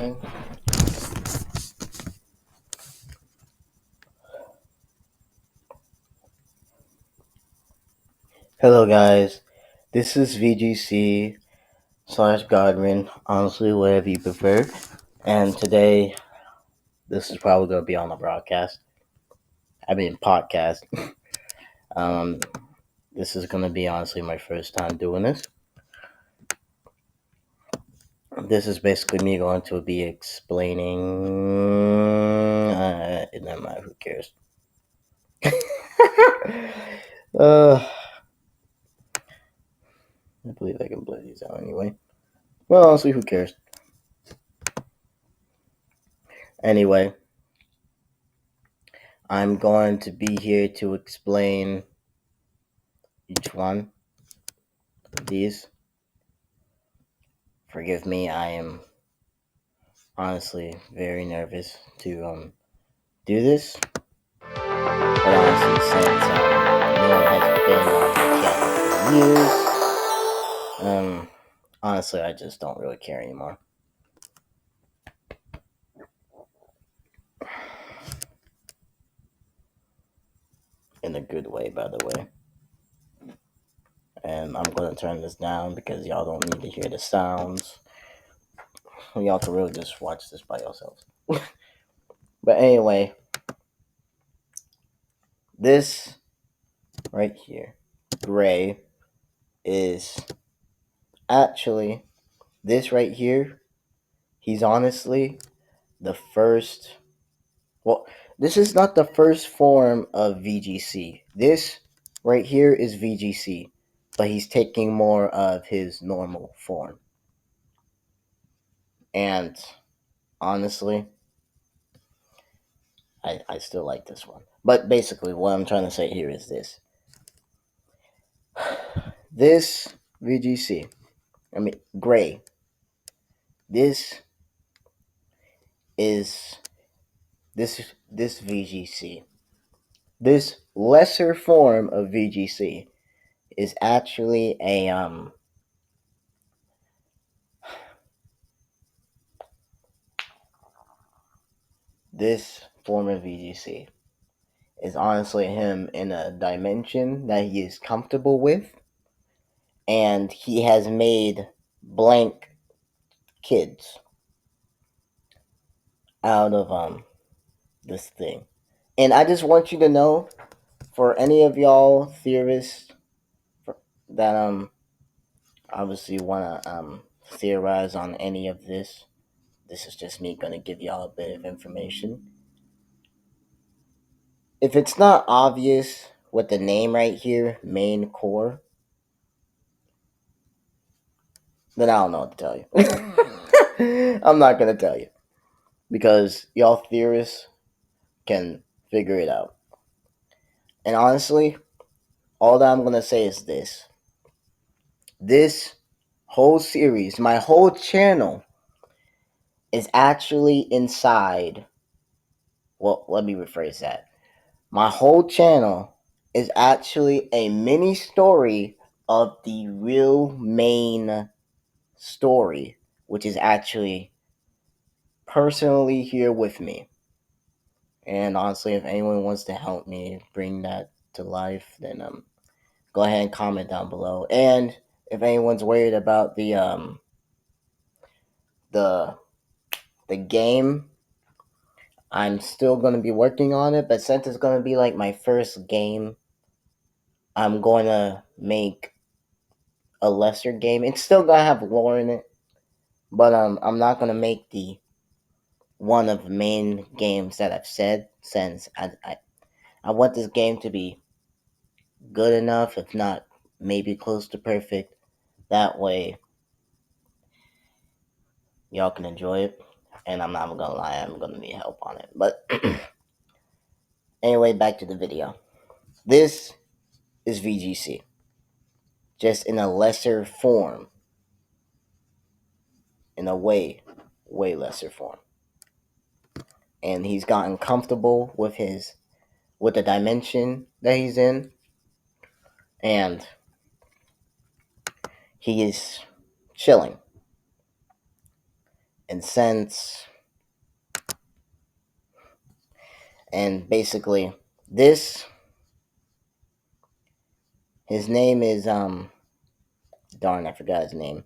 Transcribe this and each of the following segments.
Okay. Hello, guys. This is VGC / Godwin, honestly, whatever you prefer. And today, this is probably going to be on the broadcast. I mean, podcast. um, this is going to be honestly my first time doing this. This is basically me going to be explaining. Never mind, who cares? uh, I believe I can blur these out anyway. Well, honestly, who cares? Anyway, I'm going to be here to explain each one of these. Forgive me, I am honestly very nervous to do this. But honestly, since no one has been on the channel for years, honestly, I just don't really care anymore. In a good way, by the way. And I'm going to turn this down because y'all don't need to hear the sounds. Y'all can really just watch this by yourselves. But anyway, this right here, gray, is actually this right here. He's honestly the first. Well, this is not the first form of VGC. This right here is VGC, but he's taking more of his normal form. And honestly, I still like this one. But basically, what I'm trying to say here is this. This VGC, I mean, gray, this is this VGC. This lesser form of VGC is actually this form of VGC is honestly him in a dimension that he is comfortable with, and he has made blank kids out of this thing. And I just want you to know, for any of y'all theorists that obviously want to theorize on any of this, this is just me going to give y'all a bit of information. If it's not obvious with the name right here, main core, then I don't know what to tell you. I'm not going to tell you because y'all theorists can figure it out. And honestly, all that I'm going to say is this. This whole series, my whole channel, is actually inside. Well, let me rephrase that. My whole channel is actually a mini story of the real main story, which is actually personally here with me. And honestly, if anyone wants to help me bring that to life, then go ahead and comment down below. And if anyone's worried about the game, I'm still going to be working on it, but since it's going to be like my first game, I'm going to make a lesser game. It's still going to have lore in it, but I'm not going to make the one of the main games that I've said, since I want this game to be good enough, if not maybe close to perfect. That way, y'all can enjoy it. And I'm not gonna lie, I'm gonna need help on it. But anyway, back to the video. This is VGC, just in a lesser form, in a way lesser form. And he's gotten comfortable with the dimension that he's in, and he is chilling. and cents, and basically this his name is darn, I forgot his name,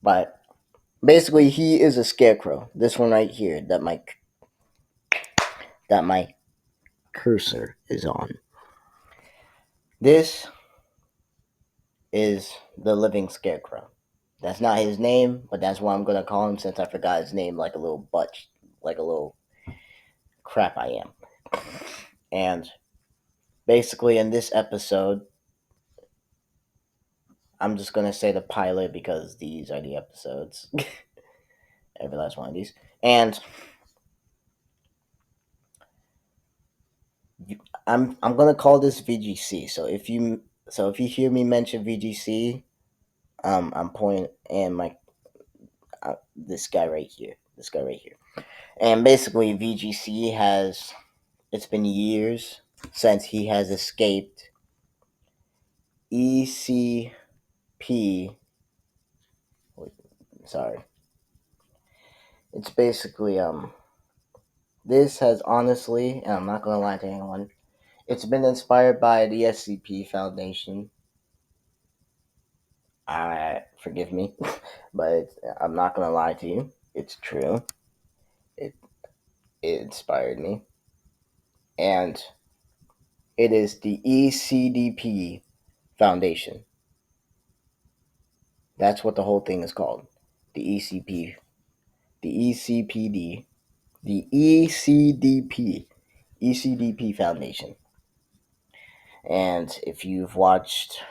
but basically he is a scarecrow. This one right here that my cursor is on. This is the living scarecrow. That's not his name, but that's what I'm gonna call him since I forgot his name like a little butch, like a little crap I am. And basically in this episode, I'm just gonna say the pilot because these are the episodes. Every last one of these. And I'm gonna call this VGC. So if you hear me mention VGC, I'm pointing and my this guy right here, and basically VGC has it's been years since he has escaped ECP. Sorry, it's basically this has honestly, and I'm not gonna lie to anyone, it's been inspired by the SCP Foundation. Forgive me, but I'm not gonna lie to you. It's true. It it inspired me, and it is the ECDP Foundation. That's what the whole thing is called. The ECP, the ECPD, the ECDP Foundation. And if you've watched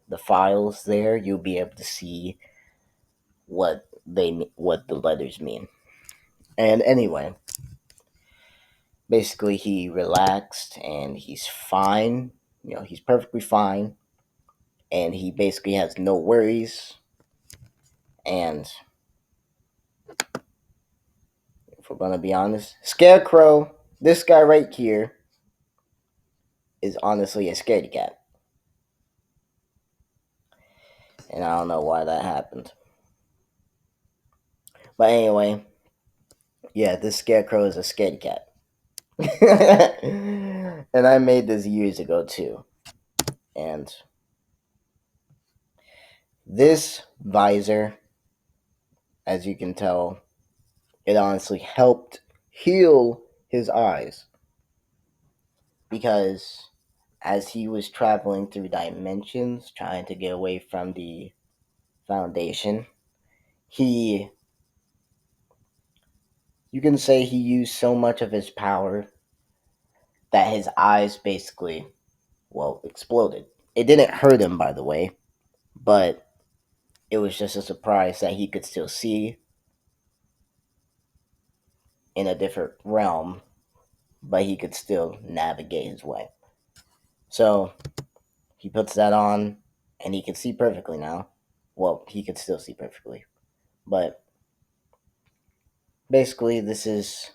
the files there, you'll be able to see what the letters mean. And anyway, basically he relaxed and he's fine. He's perfectly fine, and he basically has no worries. And if we're gonna be honest, Scarecrow, this guy right here, is honestly a scaredy cat, and I don't know why that happened. But anyway, yeah, this Scarecrow is a scaredy cat. And I made this years ago too. And this visor, as you can tell, it honestly helped heal his eyes because as he was traveling through dimensions trying to get away from the Foundation, he you can say he used so much of his power that his eyes basically, well, exploded. It didn't hurt him, by the way, but it was just a surprise that he could still see in a different realm, but he could still navigate his way. So he puts that on, and he can see perfectly now. Well, he could still see perfectly, but basically, this is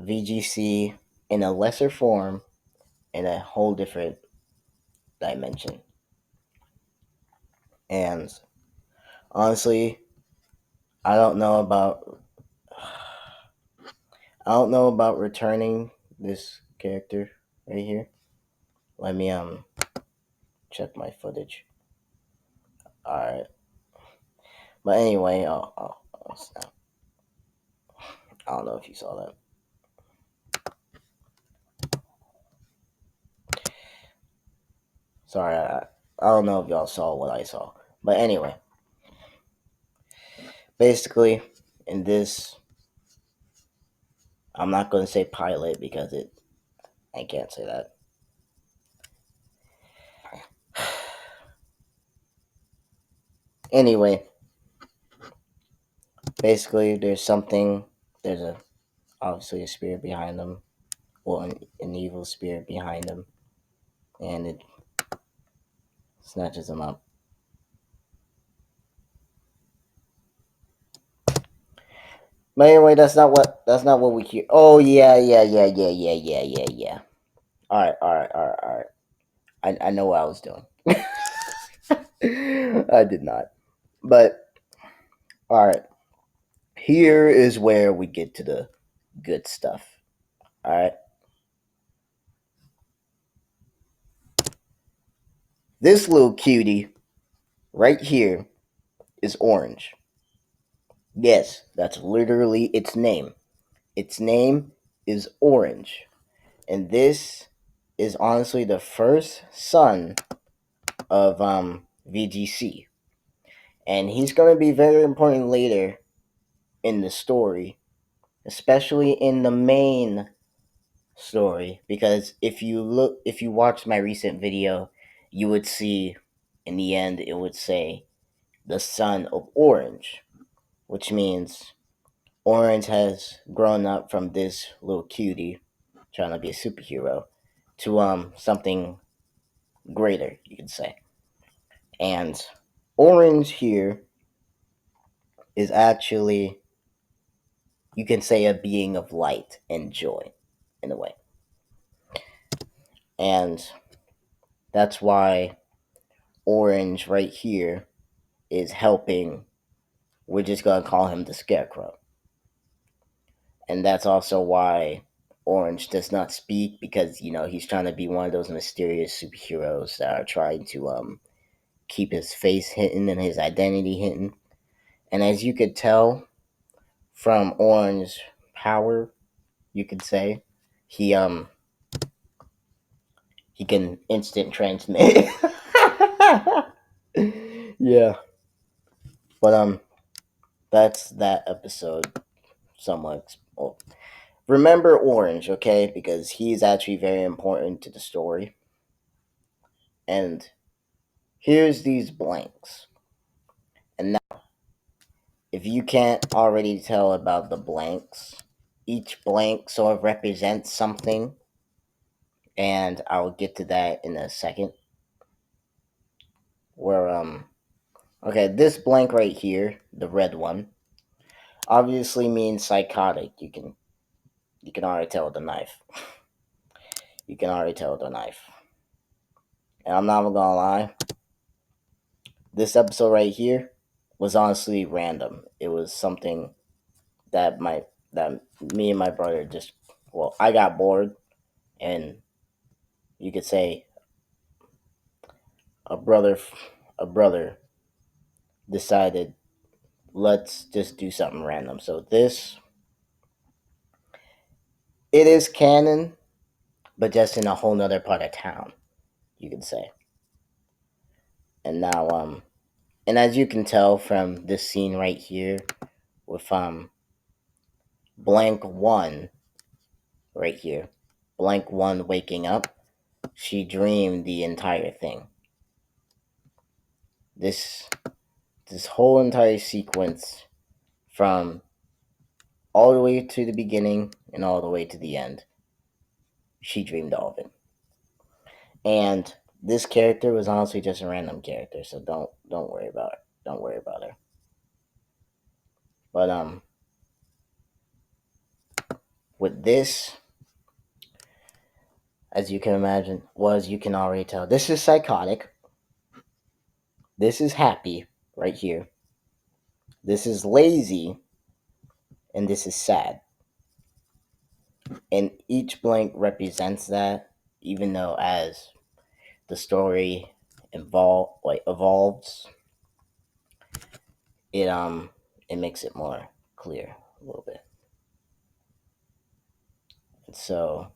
VGC in a lesser form in a whole different dimension. And honestly, I don't know about I don't know about returning this character right here. Let me check my footage. All right, but anyway, I don't know if you saw that. Sorry, I don't know if y'all saw what I saw, but anyway, basically, in this, I'm not going to say pilot because I can't say that. Anyway, basically, there's a obviously a spirit behind them, well, an evil spirit behind them, and it snatches them up. But anyway, that's not what we hear. Oh yeah. All right. I know what I was doing. I did not. But all right. Here is where we get to the good stuff. All right. This little cutie right here is Orange. Yes, that's literally its name. Its name is Orange. And this is honestly the first son of VGC. And he's going to be very important later in the story, especially in the main story, because if you watch my recent video, you would see in the end it would say the son of Orange, which means Orange has grown up from this little cutie trying to be a superhero to something greater, you could say. And Orange here is actually, you can say, a being of light and joy in a way. And that's why Orange right here is helping. We're just going to call him the Scarecrow. And that's also why Orange does not speak, because, he's trying to be one of those mysterious superheroes that are trying to keep his face hidden and his identity hidden. And as you could tell from Orange's power, you could say, he he can instant transmit. Yeah. But that's that episode somewhat. Well, remember Orange, okay? Because he's actually very important to the story. And here's these blanks. And now, if you can't already tell about the blanks, each blank sort of represents something, and I'll get to that in a second. Where okay, this blank right here, the red one, obviously means psychotic. You can already tell with the knife. You can already tell with the knife. And I'm not even gonna lie, this episode right here was honestly random. It was something that me and my brother just, well, I got bored, and you could say a brother a brother decided, let's just do something random. So this, it is canon, but just in a whole nother part of town, you could say. And now and as you can tell from this scene right here with blank one right here, blank one waking up, she dreamed the entire thing. This whole entire sequence, from all the way to the beginning and all the way to the end, she dreamed all of it. And this character was honestly just a random character, so don't worry about it. Don't worry about her. But with this, as you can imagine, as you can already tell, this is psychotic. This is happy right here. This is lazy, and this is sad. And each blank represents that, even though as the story evolves, it it makes it more clear a little bit. And so,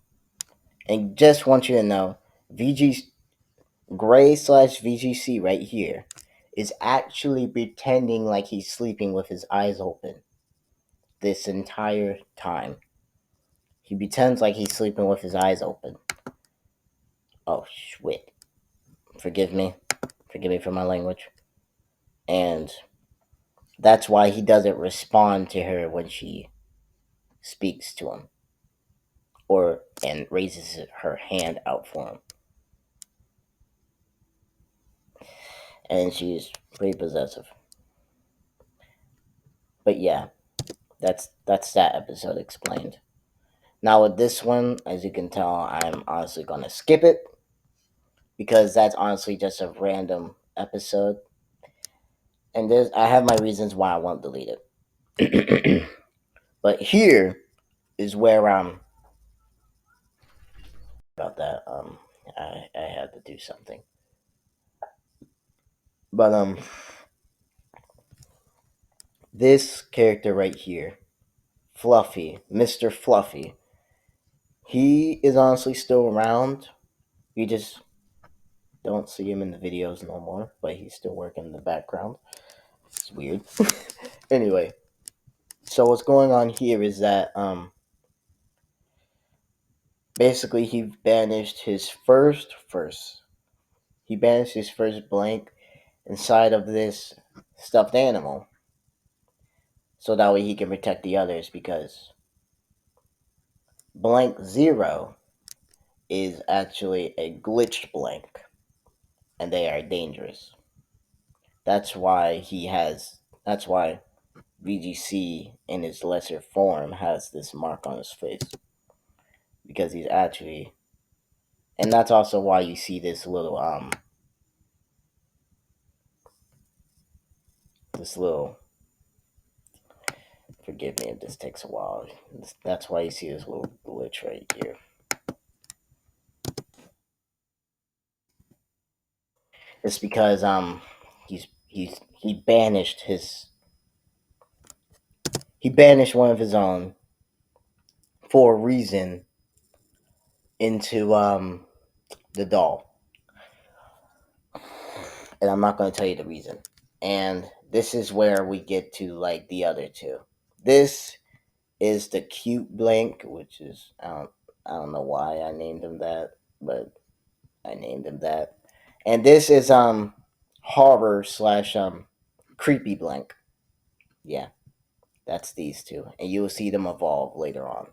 and just want you to know, VG Gray slash VGC right here is actually pretending like he's sleeping with his eyes open this entire time. He pretends like he's sleeping with his eyes open. Oh, shit. Forgive me. Forgive me for my language. And that's why he doesn't respond to her when she speaks to him, and raises her hand out for him. And she's pretty possessive. But yeah, that's that episode explained. Now with this one, as you can tell, I'm honestly gonna skip it, because that's honestly just a random episode. And I have my reasons why I won't delete it. But here is where I'm about that. I had to do something, but this character right here, Fluffy, Mr. Fluffy, he is honestly still around. You just don't see him in the videos no more, but he's still working in the background. It's weird. Anyway, so what's going on here is that basically he banished his first blank inside of this stuffed animal, so that way he can protect the others, because blank zero is actually a glitched blank, and they are dangerous. That's why he has. That's why VGC in his lesser form has this mark on his face, because he's actually, and that's also why you see this little. Forgive me if this takes a while. That's why you see this little glitch right here. It's because he banished one of his own for a reason into the doll, and I'm not going to tell you the reason. And this is where we get to like the other two. This is the cute blank, which is I don't know why I named him that, but I named him that. And this is horror slash creepy blank. Yeah, that's these two, and you will see them evolve later on.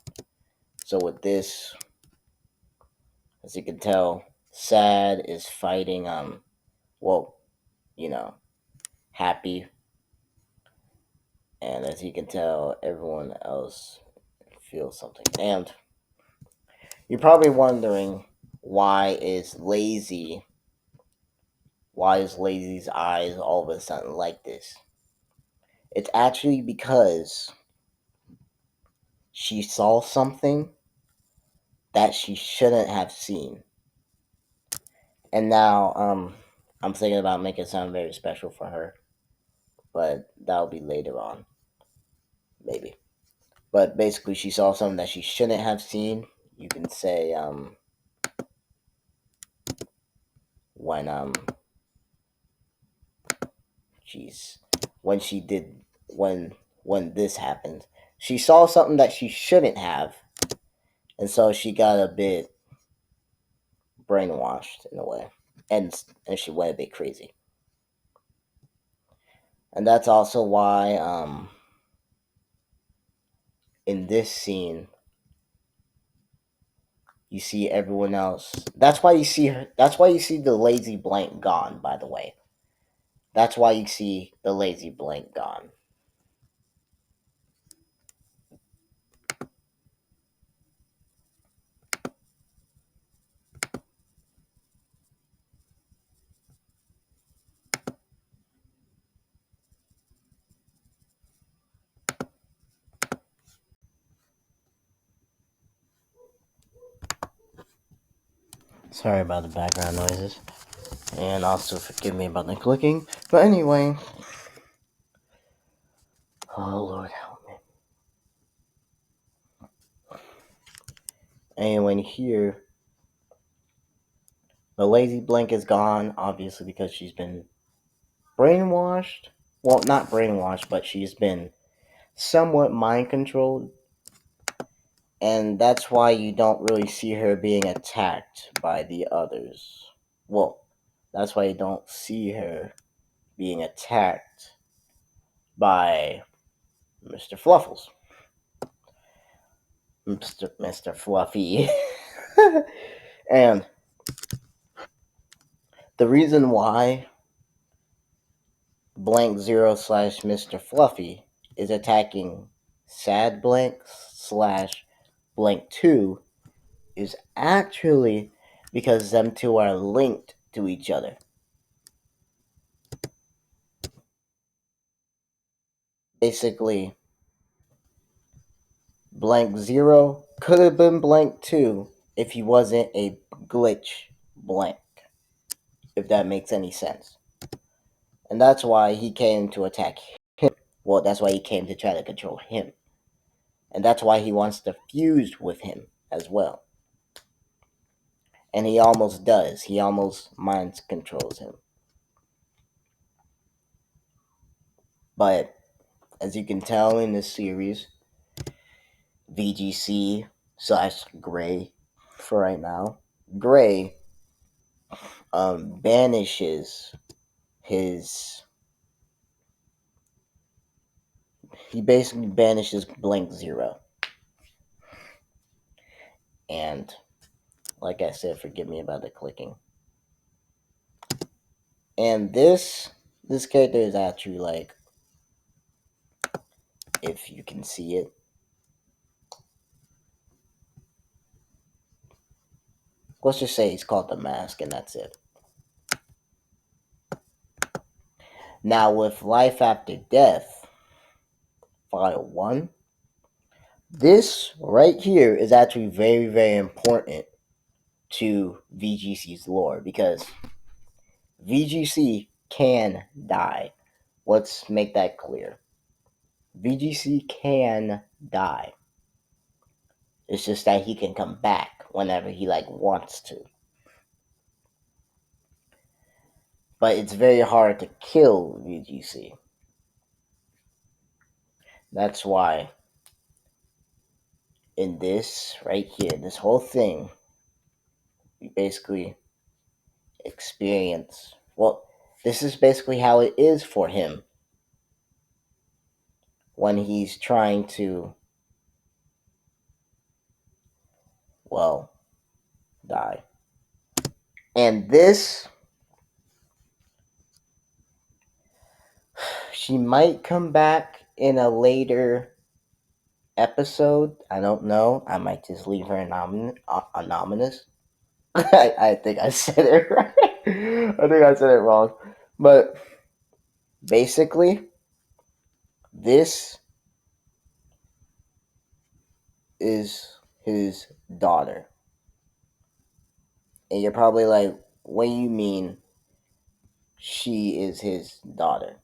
So with this, as you can tell, Sad is fighting well, you know, Happy, and as you can tell, everyone else feels something. And you're probably wondering why is Lazy's eyes all of a sudden like this? It's actually because she saw something that she shouldn't have seen. And now I'm thinking about making something very special for her, but that'll be later on, maybe. But basically, she saw something that she shouldn't have seen. You can say when she's when she did when this happened, she saw something that she shouldn't have, and so she got a bit brainwashed in a way, and she went a bit crazy. And that's also why in this scene you see everyone else. That's why you see her. That's why you see the lazy blank gone. By the way, that's why you see the lazy blank gone. Sorry about the background noises, and also forgive me about the clicking. But anyway, oh Lord help me. Anyway, here the lazy blank is gone, obviously because she's been brainwashed. Well, not brainwashed, but she's been somewhat mind controlled, and that's why you don't really see her being attacked by the others. Well, that's why you don't see her being attacked by Mr. Fluffles. Mr. Fluffy. And the reason why blank zero slash Mr. Fluffy is attacking sad blank slash blank two is actually because them two are linked to each other. Basically, Blank Zero could have been Blank 2 if he wasn't a glitch blank, if that makes any sense. And that's why he came to attack him. Well, that's why he came to try to control him. And that's why he wants to fuse with him as well. And he almost does. He almost mind controls him. But as you can tell in this series, VGC slash Gray for right now, Gray banishes his. He basically banishes Blank Zero. And like I said, forgive me about the clicking. And this character is actually like, if you can see it, let's just say he's called the Mask, and that's it. Now with Life After Death, File 1, this right here is actually very, very important to VGC's lore because VGC can die. Let's make that clear. VGC can die. It's just that he can come back whenever he wants to. But it's very hard to kill VGC. That's why in this right here, this whole thing, we basically experience. Well, this is basically how it is for him when he's trying to, well, die. And this, she might come back in a later episode. I don't know. I might just leave her anonymous. I think I said it right. I think I said it wrong. But basically, this is his daughter. And you're probably like, what do you mean she is his daughter?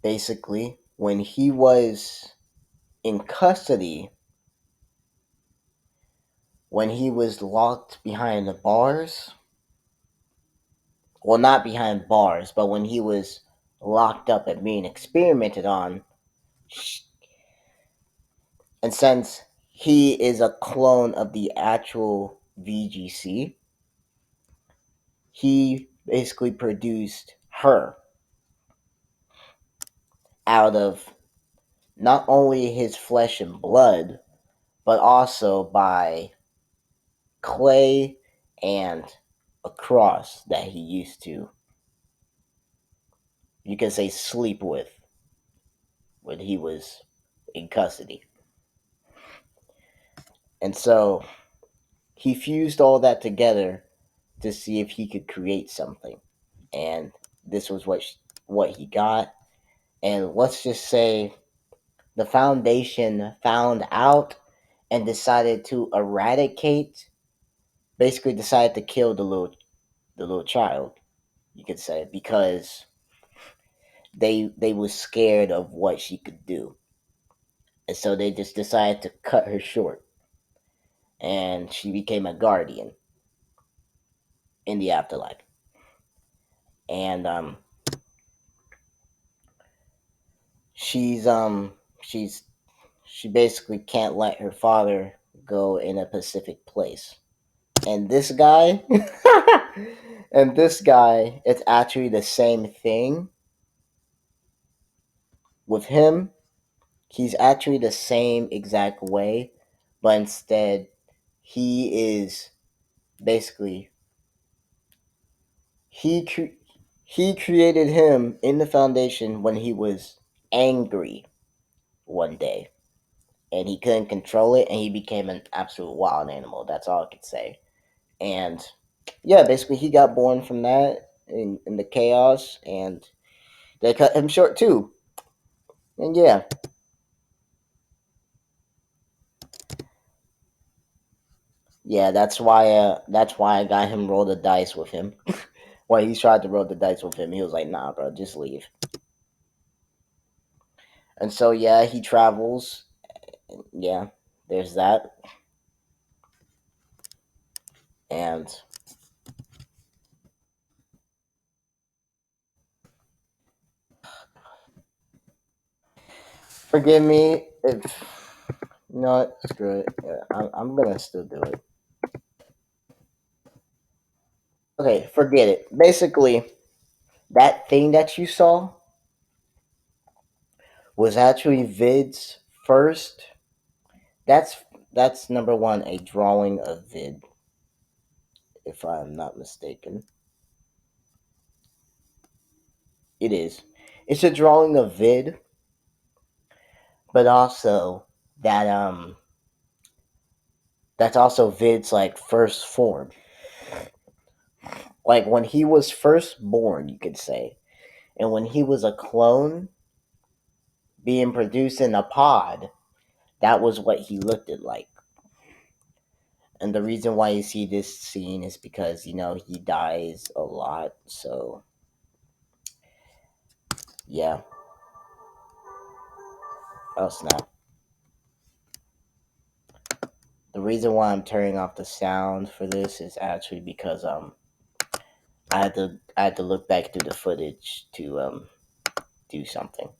Basically, when he was in custody, when he was locked behind the bars, well, not behind bars, but when he was locked up and being experimented on, and since he is a clone of the actual VGC, he basically produced her out of not only his flesh and blood, but also by clay and a cross that he used to, you can say, sleep with when he was in custody. And so he fused all that together to see if he could create something. And this was what he got. And let's just say the Foundation found out and decided to eradicate, basically decided to kill the little child, you could say, because they was scared of what she could do. And so they just decided to cut her short. And she became a guardian in the afterlife. And she's she's she basically can't let her father go in a Pacific place. And this guy it's actually the same thing with him. He's actually the same exact way, but instead he is basically he cre- he created him in the Foundation when he was angry one day, and he couldn't control it, and he became an absolute wild animal. That's all I could say. And yeah, basically he got born from that in the chaos, and they cut him short too. And yeah, yeah, that's why I got him roll the dice with him. When he tried to roll the dice with him, he was like, "Nah, bro, just leave." And so yeah, he travels. Yeah, there's that, and forgive me if you know what, screw it. Yeah, I'm gonna still do it. Okay, forget it. Basically, that thing that you saw was actually Vid's first. That's that's number one, a drawing of Vid, if I'm not mistaken. It is. It's a drawing of Vid, but also that that's also Vid's like first form. Like when he was first born, you could say. And when he was a clone being produced in a pod, that was what he looked at like. And the reason why you see this scene is because, he dies a lot. So, yeah. Oh, snap. The reason why I'm turning off the sound for this is actually because I had to look back through the footage to do something.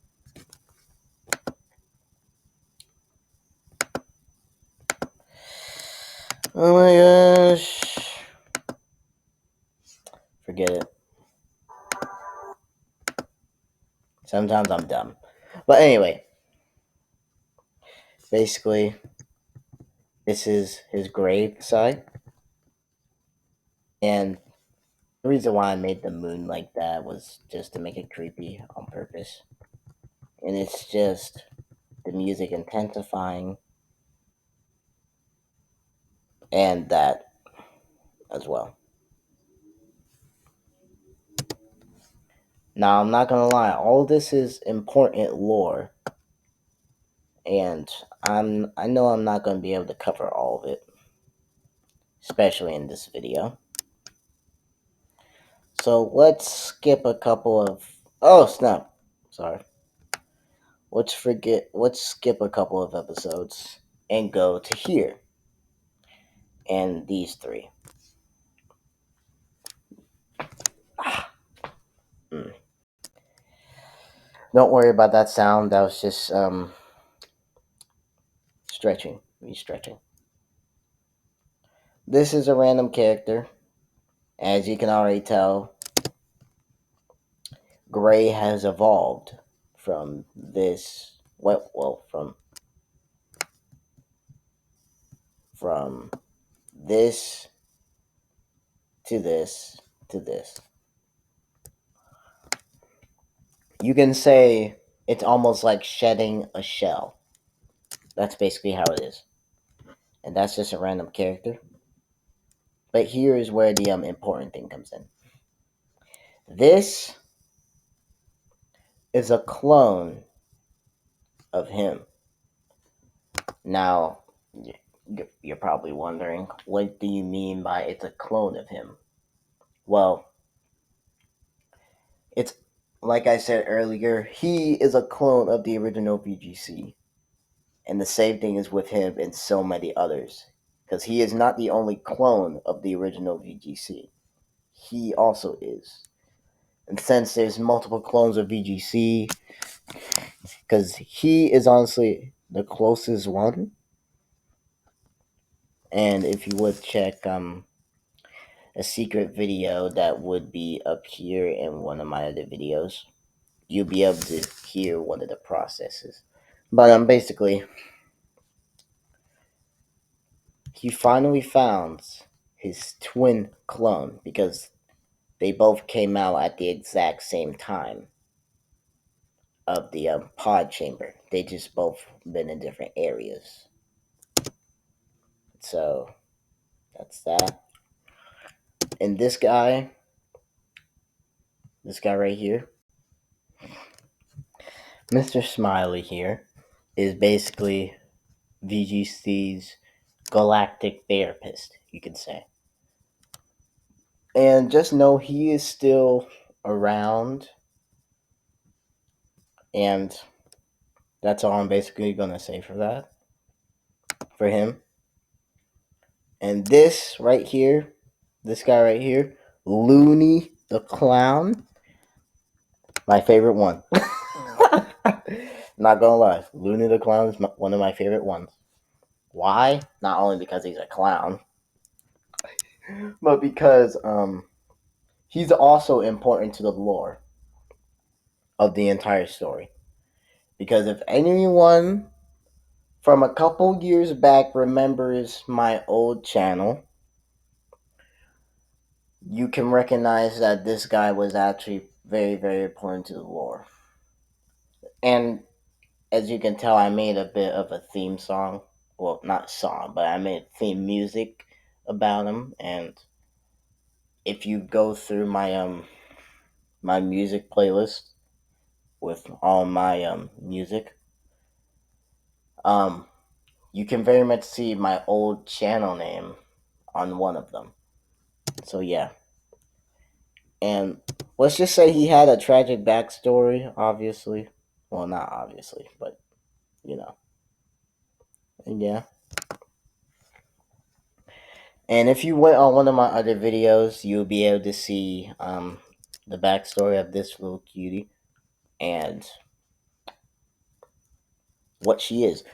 Oh my gosh. Forget it. Sometimes I'm dumb. But anyway, basically, this is his grave site. And the reason why I made the moon like that was just to make it creepy on purpose. And it's just the music intensifying and that as well. Now, I'm not gonna lie, all this is important lore, and I know I'm not gonna be able to cover all of it, especially in this video. So let's skip a couple of. Oh snap! Sorry. Let's skip a couple of episodes and go to here and these three. Mm. Don't worry about that sound. That was just stretching. Me stretching. This is a random character. As you can already tell, Gray has evolved from this. From this to this to this. You can say it's almost like shedding a shell. That's basically how it is, and that's just a random character. But here is where the important thing comes in. This is a clone of him. Now, you're probably wondering, what do you mean by it's a clone of him? Well, it's like I said earlier, he is a clone of the original VGC. And the same thing is with him and so many others. Because he is not the only clone of the original VGC. He also is. And since there's multiple clones of VGC, because he is honestly the closest one. And if you would check a secret video that would be up here in one of my other videos, you'll be able to hear one of the processes. But basically, he finally found his twin clone because they both came out at the exact same time of the pod chamber. They just both been in different areas. So that's that. And this guy right here, Mr. Smiley here is basically VGC's galactic therapist, you could say. And just know he is still around, and that's all I'm basically gonna say for that, for him. And this right here, this guy right here, Looney the Clown, my favorite one. Not gonna lie, Looney the Clown is one of my favorite ones. Why? Not only because he's a clown, but because he's also important to the lore of the entire story. Because if anyone from a couple years back remembers my old channel, you can recognize that this guy was actually very, very important to the lore. And as you can tell, I made a bit of a theme song. Well, not song, but I made theme music about him. And if you go through my music playlist with all my music, um you can very much see my old channel name on one of them. So yeah. And let's just say he had a tragic backstory, obviously. Well, not obviously, but you know. And yeah. And if you went on one of my other videos, you'll be able to see the backstory of this little cutie and what she is.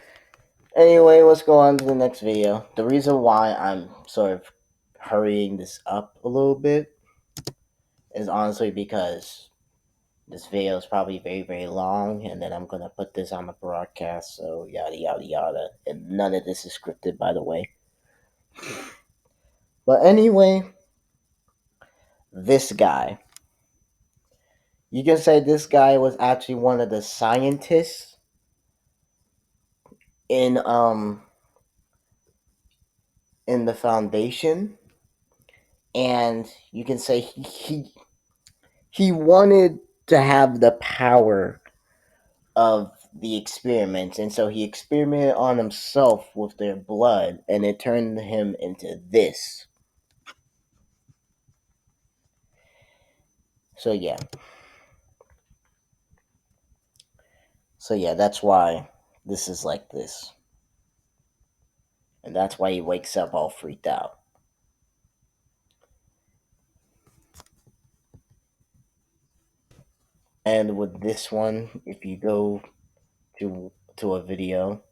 Anyway, let's go on to the next video. The reason why I'm sort of hurrying this up a little bit is honestly because this video is probably very, very long, and then I'm gonna put this on the broadcast, so yada yada yada. And none of this is scripted, by the way. But anyway, this guy. You can say this guy was actually one of the scientists in in the foundation, and you can say he wanted to have the power of the experiments, and so he experimented on himself with their blood, and it turned him into this. So yeah. So yeah, that's why this is like this. And that's why he wakes up all freaked out. And with this one, if you go to a video,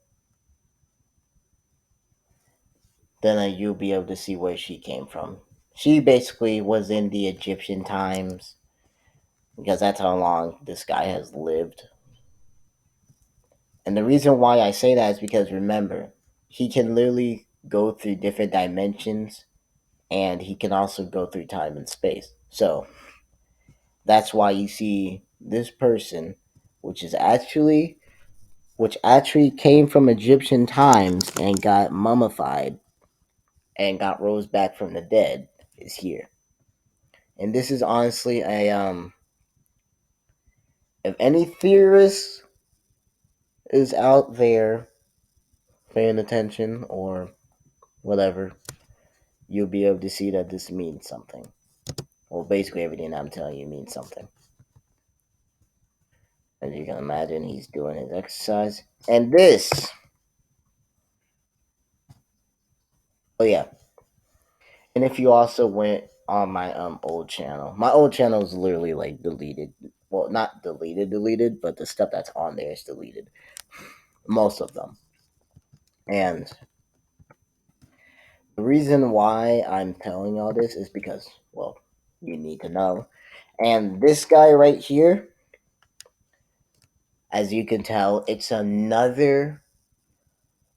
then you'll be able to see where she came from. She basically was in the Egyptian times because that's how long this guy has lived. And the reason why I say that is because remember, he can literally go through different dimensions and he can also go through time and space. So that's why you see this person, which is actually which actually came from Egyptian times and got mummified and got rose back from the dead, is here. And this is honestly a if any theorist is out there paying attention or whatever, you'll be able to see that this means something. Well, basically everything I'm telling you means something. As you can imagine, he's doing his exercise. And this, oh yeah. And if you also went on my old channel is literally like deleted. Well, not deleted, but the stuff that's on there is deleted. Most of them. And the reason why I'm telling all this is because, well, you need to know. And this guy right here, as you can tell, it's another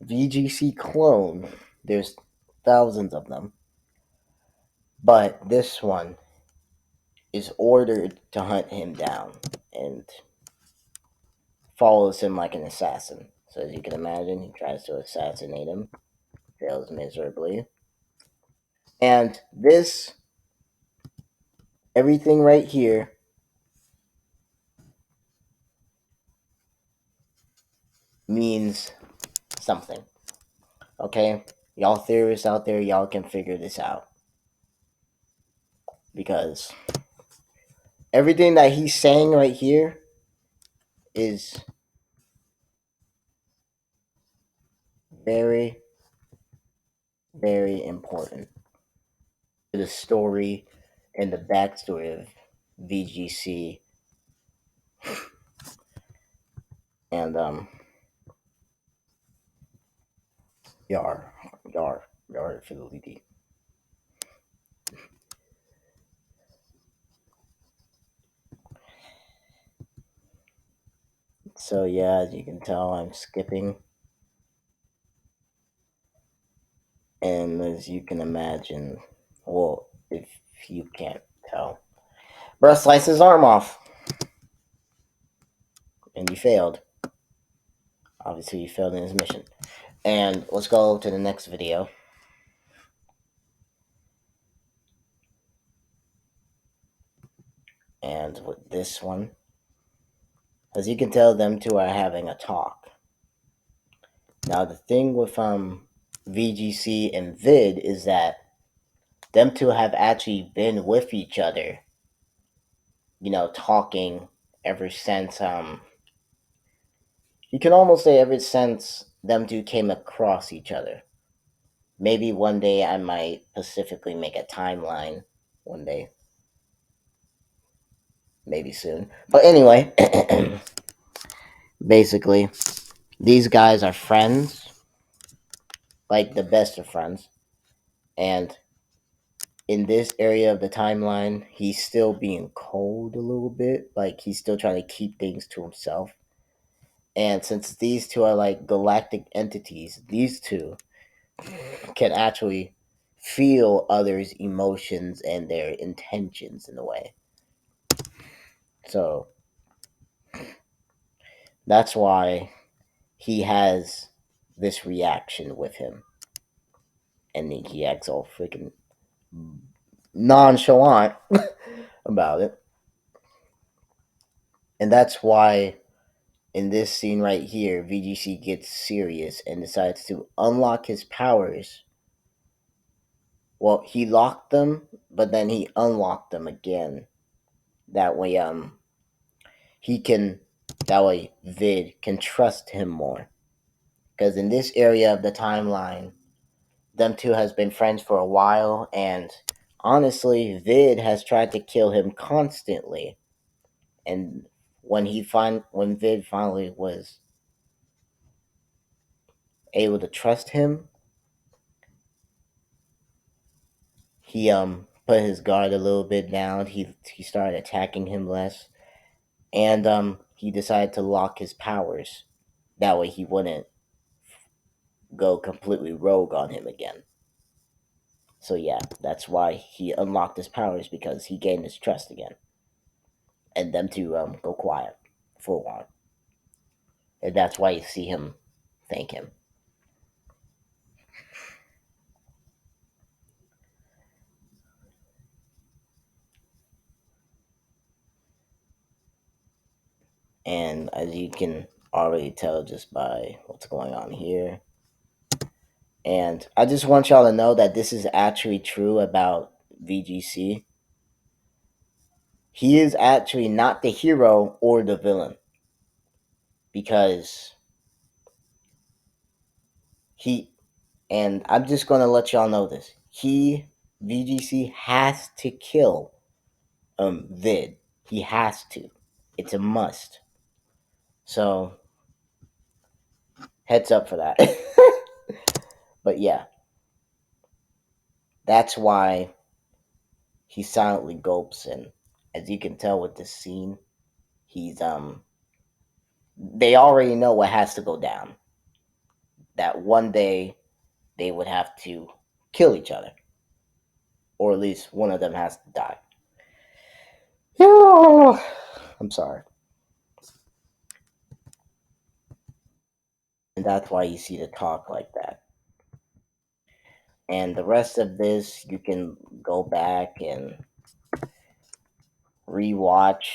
VGC clone. There's thousands of them. But this one is ordered to hunt him down and follows him like an assassin. So as you can imagine, he tries to assassinate him, fails miserably. And this, everything right here, means something. Okay? Y'all theorists out there, y'all can figure this out. Because everything that he's saying right here is very, very important to the story and the backstory of VGC and Yar, Yar Fidelity. So yeah, as you can tell, I'm skipping, and as you can imagine, well, if you can't tell, Bruh sliced his arm off, and he failed. Obviously, he failed in his mission. And let's go to the next video. And with this one, as you can tell, them two are having a talk. Now, the thing with VGC and Vid is that them two have actually been with each other, talking ever since you can almost say ever since them two came across each other. Maybe one day I might specifically make a timeline one day. Maybe soon. But anyway, basically, these guys are friends, like the best of friends. And in this area of the timeline, he's still being cold a little bit. Like he's still trying to keep things to himself. And since these two are like galactic entities, these two can actually feel others' emotions and their intentions in a way. So that's why he has this reaction with him. And then he acts all freaking nonchalant about it. And that's why in this scene right here, VGC gets serious and decides to unlock his powers. Well, he locked them, but then he unlocked them again. That way, he can, that way Vid can trust him more. Because in this area of the timeline, them two has been friends for a while, and honestly, Vid has tried to kill him constantly. And when Vid finally was able to trust him, he put his guard a little bit down. He started attacking him less, and he decided to lock his powers. That way, he wouldn't go completely rogue on him again. So yeah, that's why he unlocked his powers because he gained his trust again, and them to go quiet for a while, and that's why you see him thank him. And as you can already tell just by what's going on here, and I just want y'all to know that this is actually true about VGC. He is actually not the hero or the villain because he, and I'm just going to let y'all know this. VGC has to kill Vid. He has to. It's a must. So, heads up for that. But yeah, that's why he silently gulps, and as you can tell with this scene, he's they already know what has to go down. That one day they would have to kill each other, or at least one of them has to die. Yeah, I'm sorry. And that's why you see the talk like that. And the rest of this, you can go back and rewatch.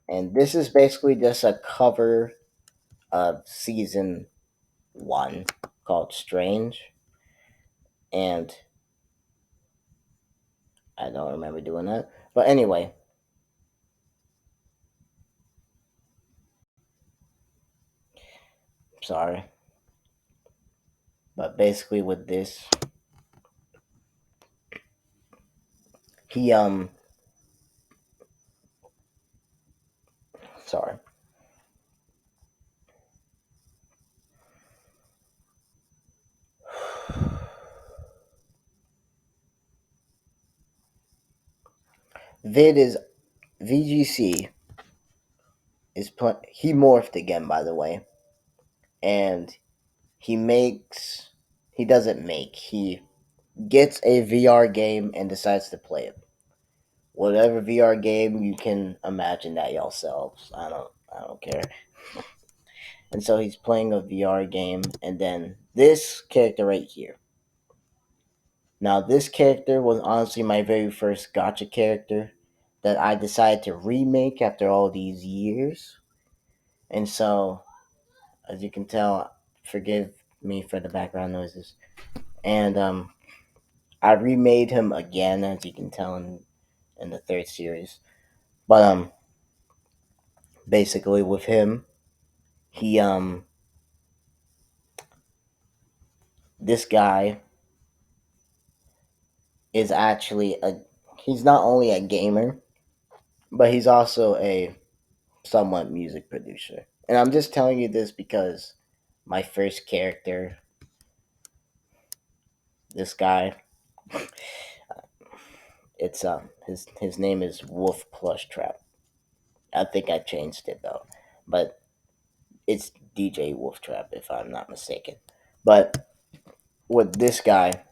And this is basically just a cover of season one called Strange, and I don't remember doing that. But anyway, sorry. But basically, with this, he sorry, Vid is VGC he morphed again, by the way, and he makes he doesn't make he gets a VR game and decides to play it. Whatever VR game you can imagine that yourselves. I don't care. And so he's playing a VR game, and then this character right here. Now, this character was honestly my very first gotcha character that I decided to remake after all these years. And so, as you can tell, forgive me for the background noises. And I remade him again, as you can tell in the third series. But basically with him, he this guy is actually a he's not only a gamer, but he's also a somewhat music producer. And I'm just telling you this because my first character, this guy, it's his name is Wolf Plush Trap. I think I changed it though, but it's DJ Wolf Trap if I'm not mistaken. But with this guy,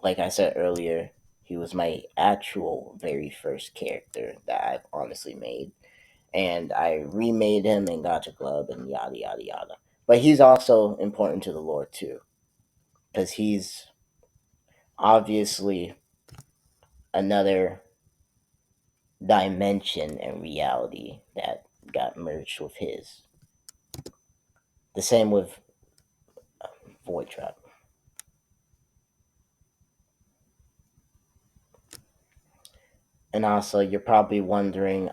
like I said earlier, he was my actual very first character that I've honestly made, and I remade him in Gotcha Club and yada yada yada. But he's also important to the lore too, because he's obviously another dimension and reality that got merged with his. The same with Void Trap. And also, you're probably wondering,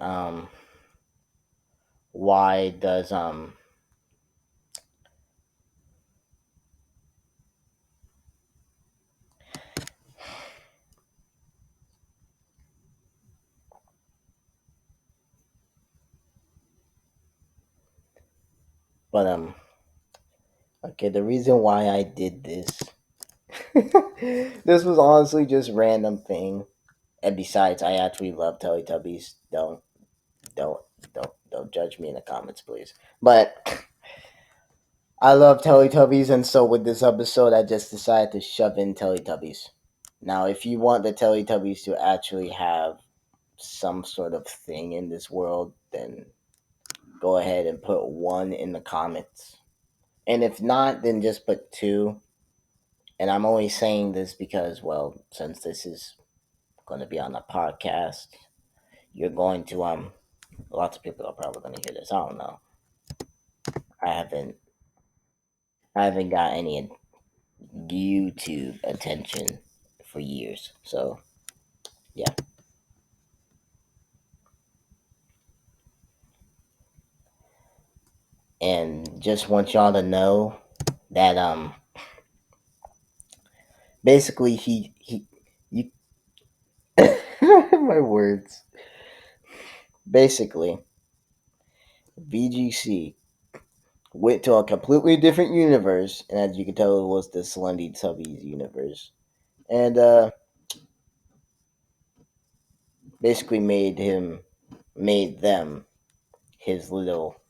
why does but okay, the reason why I did this, this was honestly just random thing. And besides, I actually love Teletubbies. Don't, don't judge me in the comments, please. But I love Teletubbies, and so with this episode, I just decided to shove in Teletubbies. Now, if you want the Teletubbies to actually have some sort of thing in this world, then go ahead and put one in the comments. And if not, then just put two. And I'm only saying this because, well, since this is going to be on a podcast, you're going to lots of people are probably going to hear this. I don't know. I haven't I haven't got any YouTube attention for years. So yeah, and just want y'all to know that basically he you my words, basically VGC went to a completely different universe, and as you can tell, it was the Slendy Tubbies universe, and basically made them his little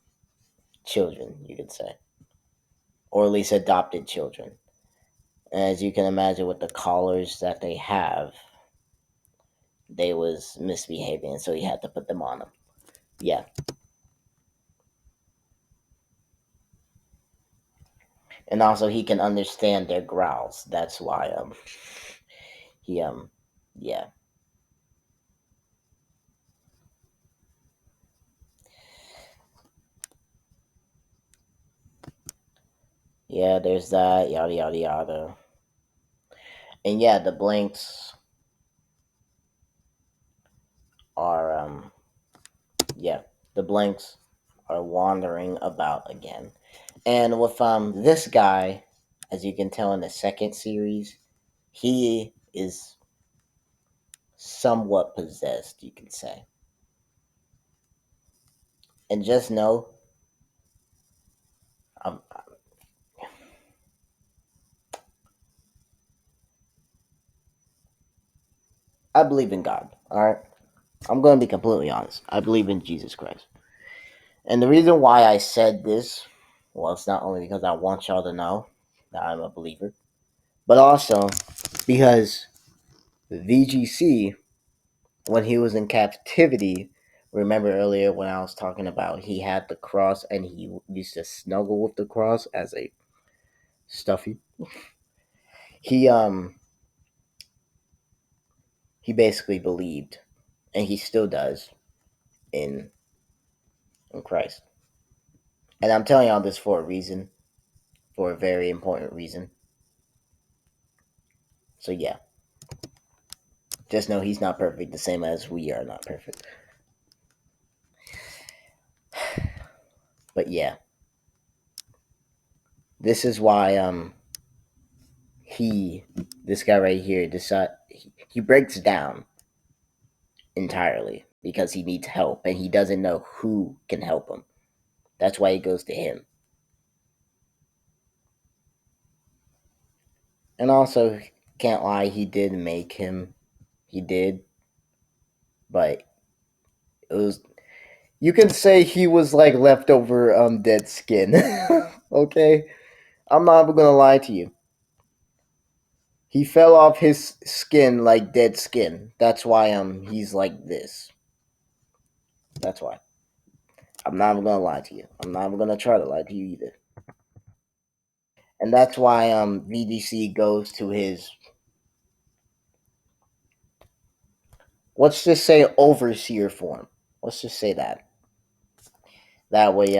children, you could say, or at least adopted children. And as you can imagine, with the collars that they have, they was misbehaving, so he had to put them on them. Yeah, and also he can understand their growls. That's why he yeah. Yeah, there's that, yada yada yada. And yeah, the blanks are yeah, the blanks are wandering about again. And with this guy, as you can tell in the second series, he is somewhat possessed, you can say. And just know, um, I believe in God. All right, I'm going to be completely honest. I believe in Jesus Christ, and the reason why I said this, well, it's not only because I want y'all to know that I'm a believer, but also because VGC, when he was in captivity, remember earlier when I was talking about he had the cross and he used to snuggle with the cross as a stuffy. He he basically believed, and he still does, in in Christ. And I'm telling y'all this for a reason, for a very important reason. So yeah, just know he's not perfect, the same as we are not perfect. But yeah, this is why he, this guy right here, decide he breaks down entirely because he needs help and he doesn't know who can help him. That's why he goes to him. And also, can't lie, he did make him. He did, but it was. You can say he was like leftover dead skin. Okay, I'm not even gonna lie to you. He fell off his skin like dead skin. That's why he's like this. That's why. I'm not even gonna lie to you. I'm not even gonna try to lie to you either. And that's why VDC goes to his, let's just say, overseer form. Let's just say that. That way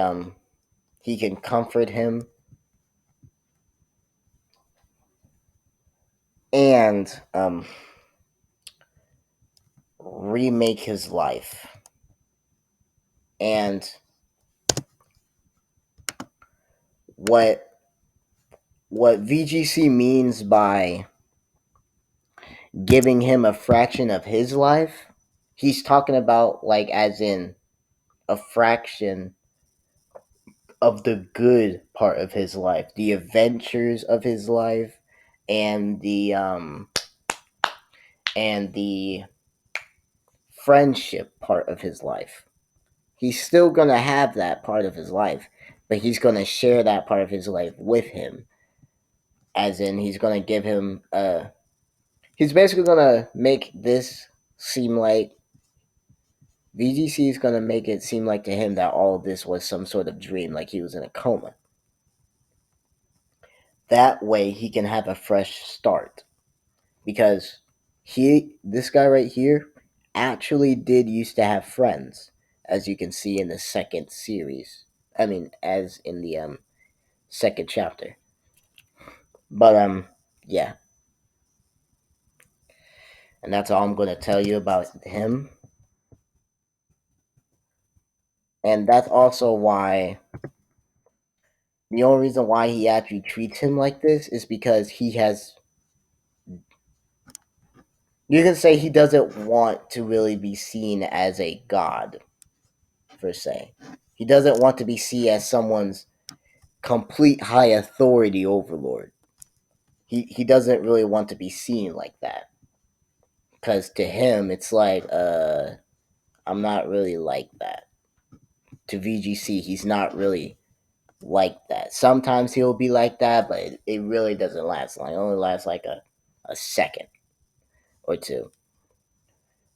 he can comfort him and remake his life. And what VGC means by giving him a fraction of his life, he's talking about like as in a fraction of the good part of his life, the adventures of his life, and the friendship part of his life. He's still gonna have that part of his life, but he's gonna share that part of his life with him. As in, he's gonna give him a. He's basically gonna make this seem like VGC is gonna make it seem like to him that all of this was some sort of dream, like he was in a coma. That way, he can have a fresh start because this guy right here, actually did used to have friends, as you can see in the second series. I mean, as in the second chapter. But yeah, and that's all I'm going to tell you about him. And that's also why the only reason why he actually treats him like this is because he has. You can say he doesn't want to really be seen as a god, per se. He doesn't want to be seen as someone's complete high authority overlord. He doesn't really want to be seen like that. Because to him, it's like, I'm not really like that. To VGC, he's not really like that. Sometimes he'll be like that, but it really doesn't last long. It only lasts like a second or two.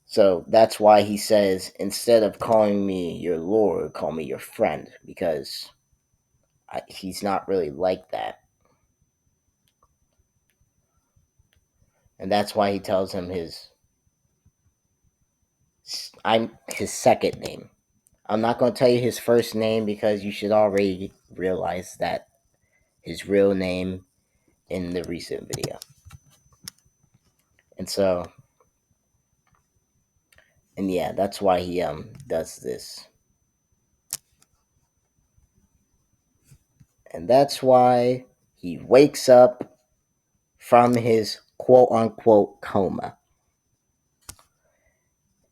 So that's why he says, instead of calling me your Lord, call me your friend, because he's not really like that. And that's why he tells him I'm his second name. I'm not going to tell you his first name because you should already realize that his real name in the recent video. And so, and yeah, that's why he does this. And that's why he wakes up from his quote unquote coma.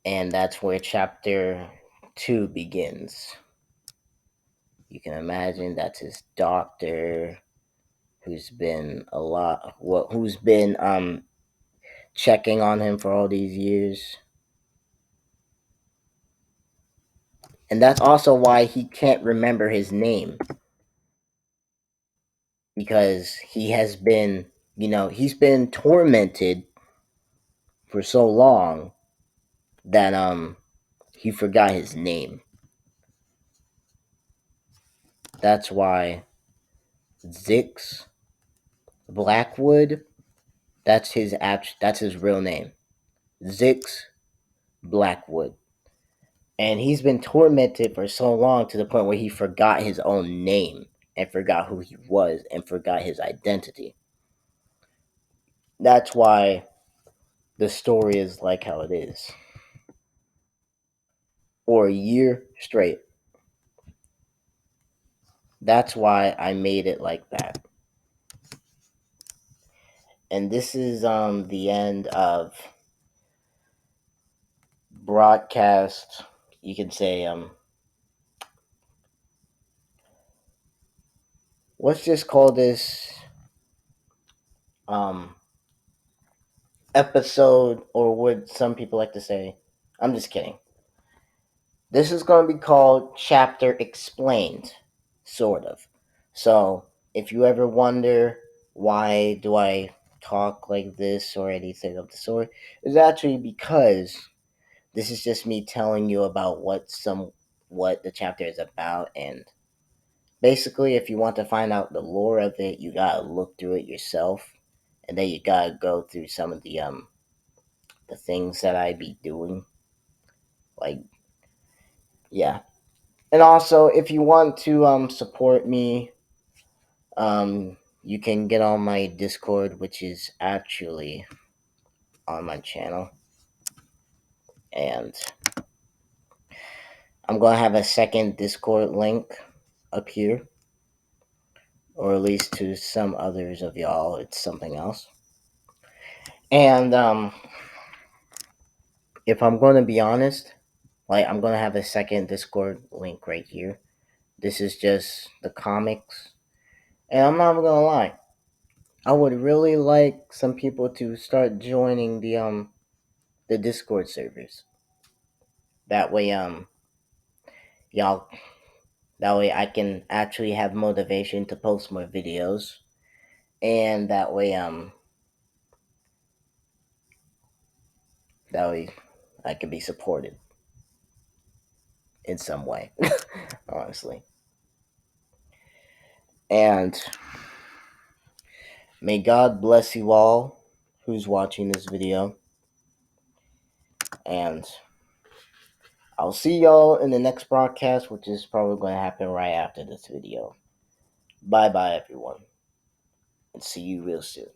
And that's where chapter 2 begins. You can imagine that's his doctor who's been who's been checking on him for all these years. And that's also why he can't remember his name, because he has been, he's been tormented for so long that he forgot his name. That's why Zix Blackwood, that's his real name. Zix Blackwood. And he's been tormented for so long to the point where he forgot his own name and forgot who he was and forgot his identity. That's why the story is like how it is. For a year straight. That's why I made it like that. And this is the end of broadcast. You can say let's just call this um episode, or what some people like to say. I'm just kidding. This is going to be called Chapter Explained, sort of. So, if you ever wonder why do I talk like this or anything of the sort, it's actually because this is just me telling you about what the chapter is about, and basically, if you want to find out the lore of it, you gotta look through it yourself, and then you gotta go through some of the things that I be doing, like, yeah. And also, if you want to support me, you can get on my Discord, which is actually on my channel, and I'm gonna have a second Discord link up here, or at least to some others of y'all, it's something else. And if I'm gonna be honest, like, I'm gonna have a second Discord link right here. This is just the comics, and I'm not gonna lie. I would really like some people to start joining the Discord servers. That way, y'all, that way I can actually have motivation to post more videos, and that way I can be supported in some way, honestly. And may God bless you all who's watching this video, and I'll see y'all in the next broadcast, which is probably going to happen right after this video. Bye bye, everyone, and see you real soon.